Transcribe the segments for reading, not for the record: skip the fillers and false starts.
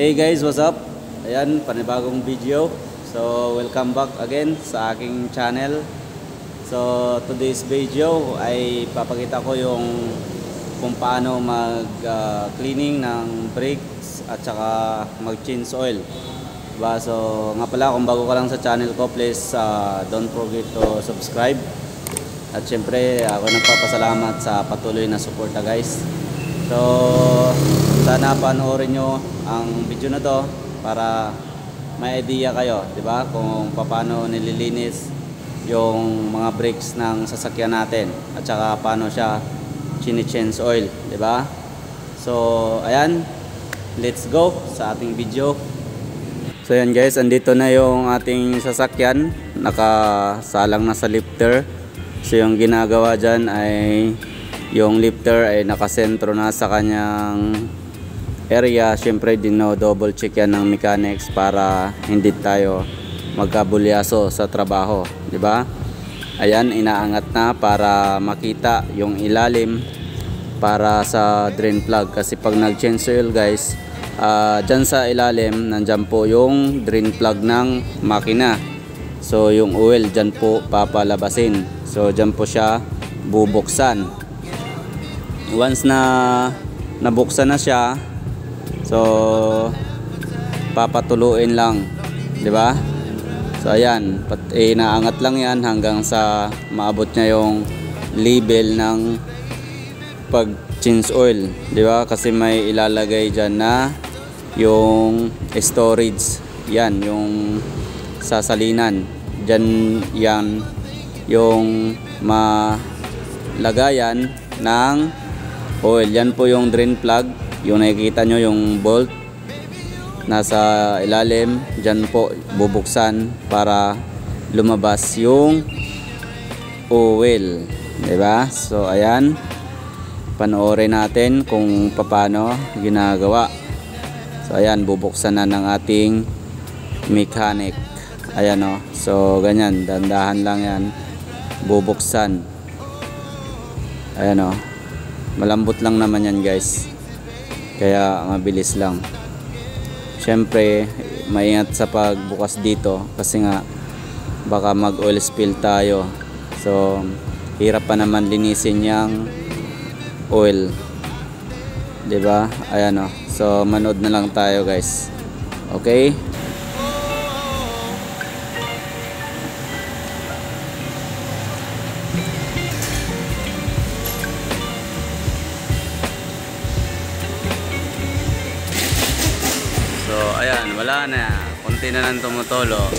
Hey guys, what's up? Ayan, panibagong video. So, welcome back again sa aking channel. So, today's video ay papakita ko yung kung paano mag-cleaning ng brakes at saka mag-change oil. Diba? So, nga pala, kung bago ka lang sa channel ko, please don't forget to subscribe. At syempre, ako nagpapasalamat sa patuloy na suporta guys. So, sana panoorin nyo ang video na to para may idea kayo, di ba? Kung paano nililinis yung mga brakes ng sasakyan natin at saka paano siya chini-change oil, di ba? So, ayan, let's go sa ating video. So, ayan guys, andito na yung ating sasakyan, nakasalang na sa lifter. So, yung ginagawa dyan ay yung lifter ay nakasentro na sa kanyang area. Syempre double check yan ng mechanics para hindi tayo magkabulyaso sa trabaho, di ba? Ayan, inaangat na para makita yung ilalim para sa drain plug, kasi pag nag-change oil guys, dyan sa ilalim nandyan po yung drain plug ng makina. So yung oil dyan po papalabasin, so dyan po siya bubuksan. Once na nabuksan na siya, so papatuluin lang, di ba? So ayan, inaangat lang yan hanggang sa maabot niya yung level ng pag change oil, di ba? Kasi may ilalagay diyan na yung storage, yan yung sasalinan diyan, yan yung malagayan ng oil. Yan po yung drain plug, yung nakikita nyo yung bolt nasa ilalim, dyan po bubuksan para lumabas yung oil, diba? So ayan, panoorin natin kung paano ginagawa. So ayan, bubuksan na ng ating mechanic. Ayan o, so ganyan, dandahan lang yan bubuksan. Ayan o, malambot lang naman yan guys, kaya mabilis lang. Syempre maingat sa pagbukas dito kasi nga baka mag oil spill tayo. So hirap pa naman linisin yung oil, diba? Ayan o, so manood na lang tayo guys. Okay, ayan, wala na, konti na lang tumutulo.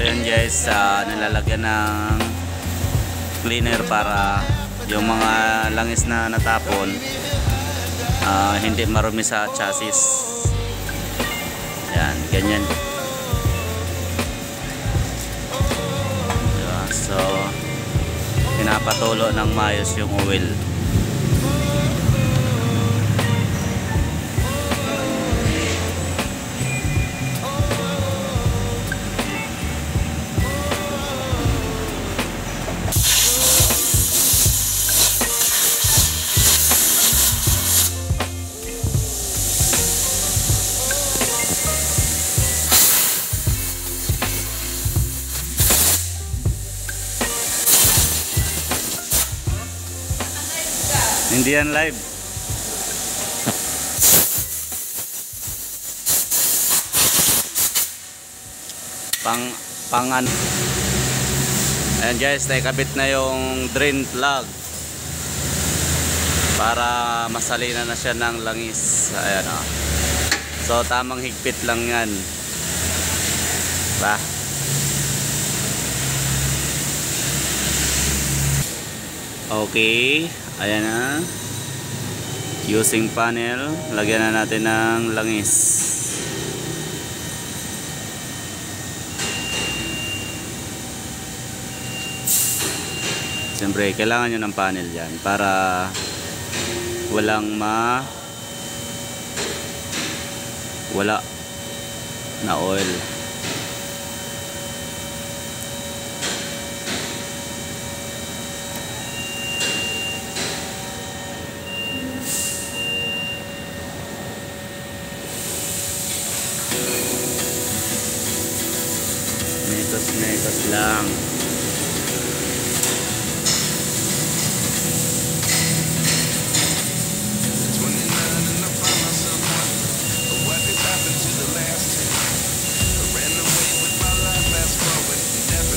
Ayan guys, nilalagyan ng cleaner para yung mga langis na natapon hindi marumi sa chassis. Ayan, ganyan. Diba? So pinapatulo ng maayos yung oil. Hindi yan live. Pangan. Ayan guys, naikabit na yung drain plug para masalinan na siya ng langis. Ayan o. So tamang higpit lang yan. Diba? Okay, ayan na. Using panel, lagyan na natin ng langis. Siyempre, kailangan nyo ng panel dyan para walang wala na oil. Mekos lang.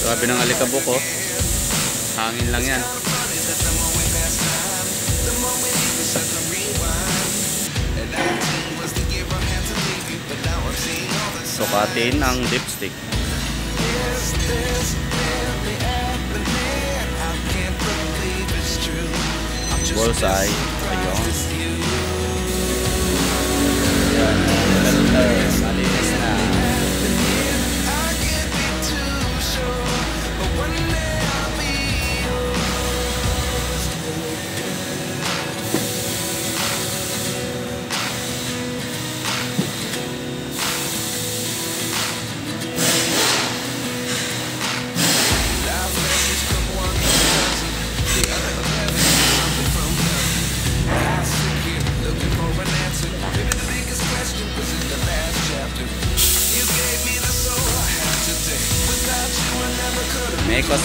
Sabi ng alikabok ko, hangin lang yan. Sukatin ang dipstick. Bullseye. Ayun. Ayan. Malinis na.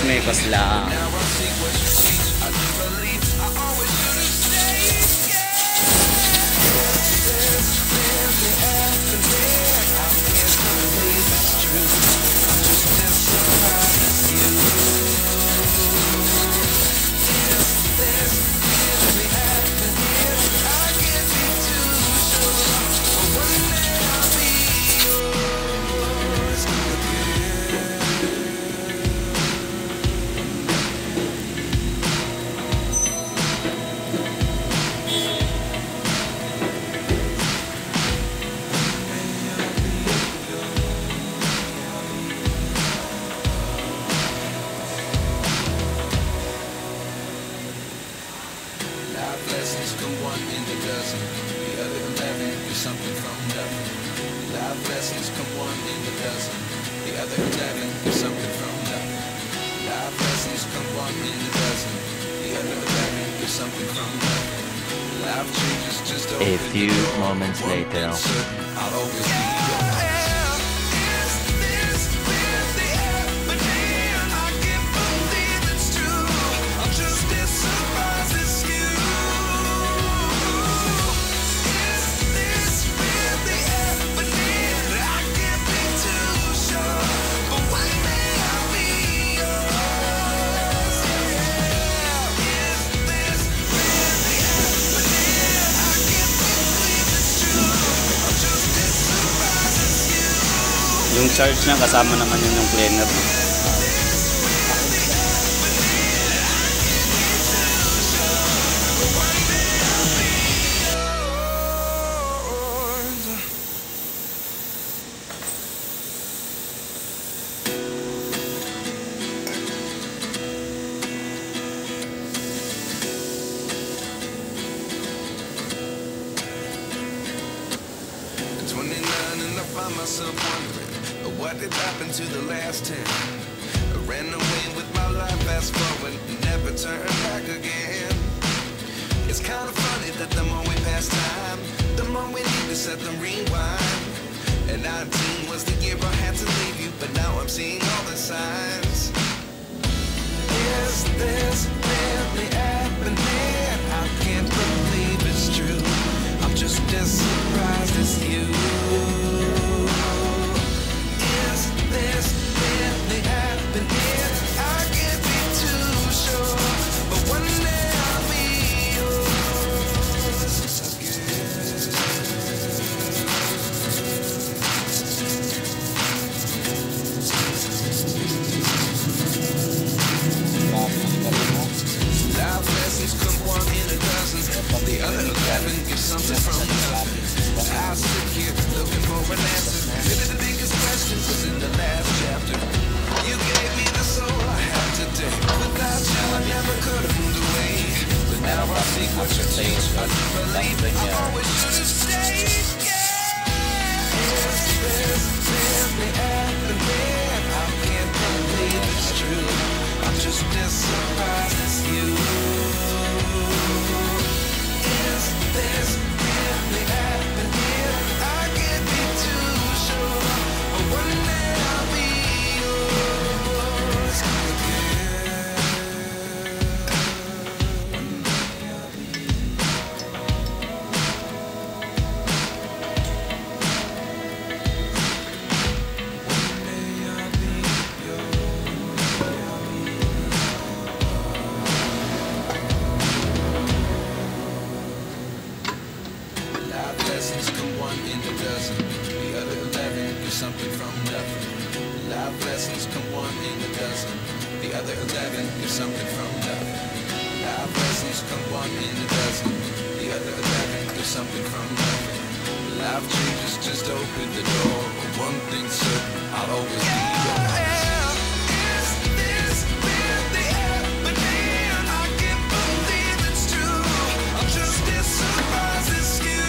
Mekos lang. Blessings come one in a dozen. The other 11 is something from nothing. Life lessons come one in a dozen. The other 11 is something from nothing. Life lessons come one in a dozen. The other 11 is something from nothing. Life changes just A few moments later. I'll always be yours. Yung charge niya kasama naman yun yung cleaner. Myself wondering what did happen to the last 10. I ran away with my life, fast forward, never turn back again. It's kind of funny that the more we pass time, the more we need to set the rewind. And 19 was the year I had to leave you, but now I'm seeing all the signs. Is this really happening? I can't believe it's true. I'm just as surprised as you. sit here looking for an answer. Maybe the biggest question was in the last chapter. You gave me the soul I have today. Without you, I never could have moved away. But now I see what you changed. I do believe I always should have stayed. Yeah. Is this really happening? I can't believe it's true. I'm just as surprised as you. Is this really happening? I can't be too sure. But one day I'll be yours again. Life lessons come one in a dozen. The other 11 is something from nothing. Life lessons come one in a dozen. The other 11 is something from nothing. Life lessons come one in a dozen. The other 11 is something from nothing. Life changes just open the door. One thing's certain, I'll always be yours. Is this really happening? I can't believe it's true. I'm just as surprised as you.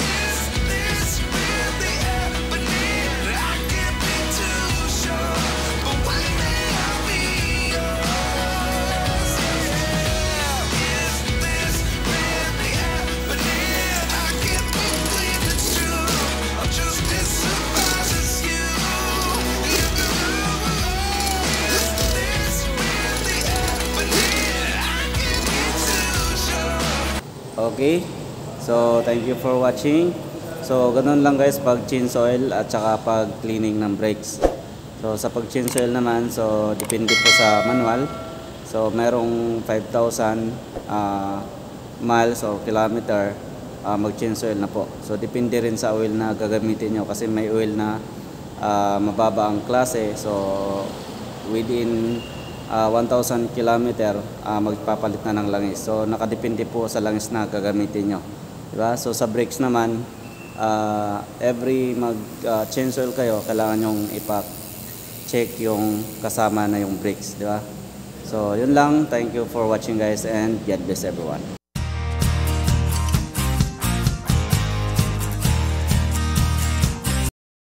Is this really happening? I can't be too sure, but one day I'll be yours. Yeah. Is this really happening? I can't believe it's true. I'm just as surprised as you. Is this really happening? I can't be too sure. Okay, so thank you for watching. So ganun lang guys pag change oil at saka pag cleaning ng brakes. So sa pag change oil naman, so depende po sa manual. So merong 5,000 miles or kilometer, mag change oil na po. So depende rin sa oil na gagamitin nyo kasi may oil na mababa ang klase. So within 1,000 kilometer, magpapalit na ng langis. So nakadepende po sa langis na gagamitin nyo, diba? So sa brakes naman, every mag change oil kayo, kailangan nyong ipa-check yung kasama na yung brakes, diba? So yun lang, thank you for watching guys, and God bless everyone.